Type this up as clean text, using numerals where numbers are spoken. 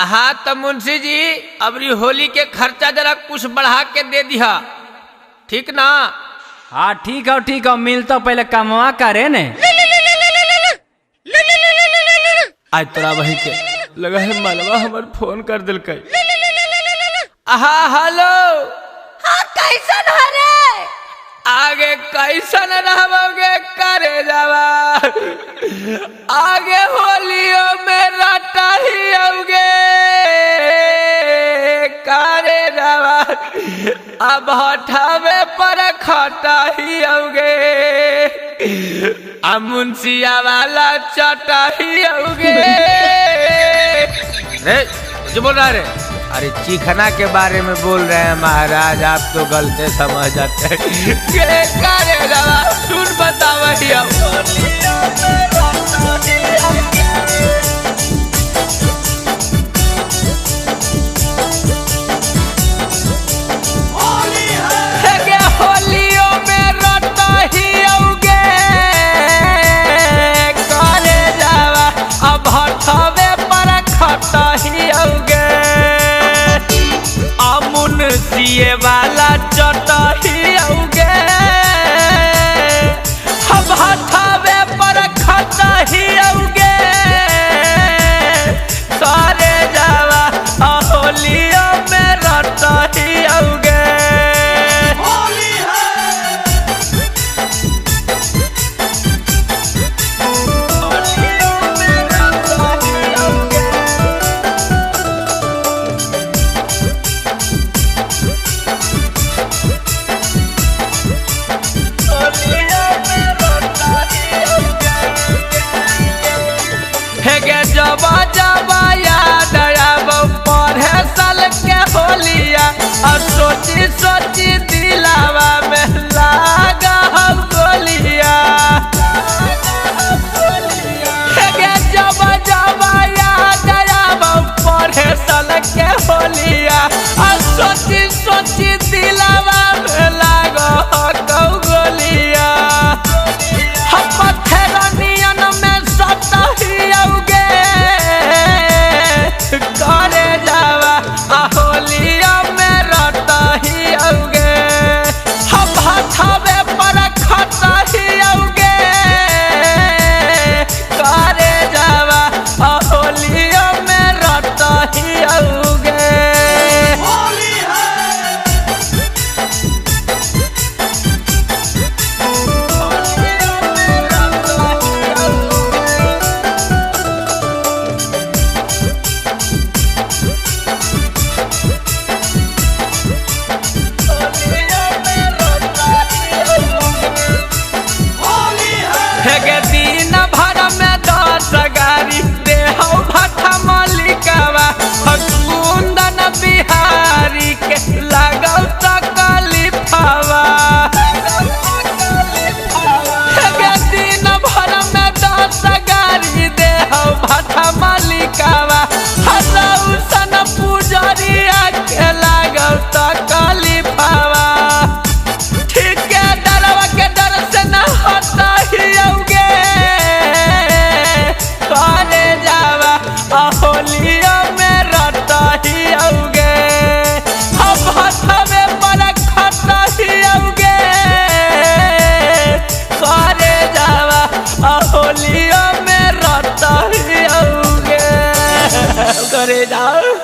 हाँ तो मुंशी जी अबरी होली के खर्चा जरा कुछ बढ़ा के दे दिया, ठीक ना? हाँ ठीक है मिलता पहले कमवा करे ने। आज तोरा वही के लगा है मालवा हमार फोन कर दिल कई। हाँ हेलो। हाँ कैसन हरे? आगे कैसन रहोगे करे जावा, आगे होलियों में रटा ही आओगे करे जावा, अब हटावे पर खटा ही आओगे, अब मुंशिया वाला चटा ही आओगे। जो बोल रहा है? अरे चिकना के बारे में बोल रहे हैं महाराज, आप तो गलती समझ जाते हैं। सुन बताओ होलियों में रटा ही आओगे करे जावा, अब हटावे पर खटा ही आओगे, मुंशिये वाला चटाही आओगे, हम हटावे पर खटाही आओगे सारे जावा, होलियों में रटाही आओगे। होली होलियों में रटाही आओगे। जबा जबा याद आब पढ़े साल के होलिया, और सोची सोची दिलावा में लागा हम गोलिया। जबा जबा याद आब पढ़े साल के होलिया, और सोची सोची दिलावा में लागा हम गोलिया। करे जावा होलियों में रटाही आओगे, हम हटावे पर खटाही आओगे करे जावा होलियों में रटाही आओगे। दिन भर में 10 गाड़ी दे हो भट्टा मालिकवा, कुंदन बिहारी के लागल तकलीफवा। दिन भर में 10 गाड़ी दे हो भट्टा मालिकवा, हसन पुजरिया के लागल तकलीफवा। ठेकेदारवा के डर से न हटा ही आओगे करे जावा होलियों में रटाही आओगे, हम हटावे पर खटाही आओगे करे जावा होलियों में रटाही आओगे करे जाओ।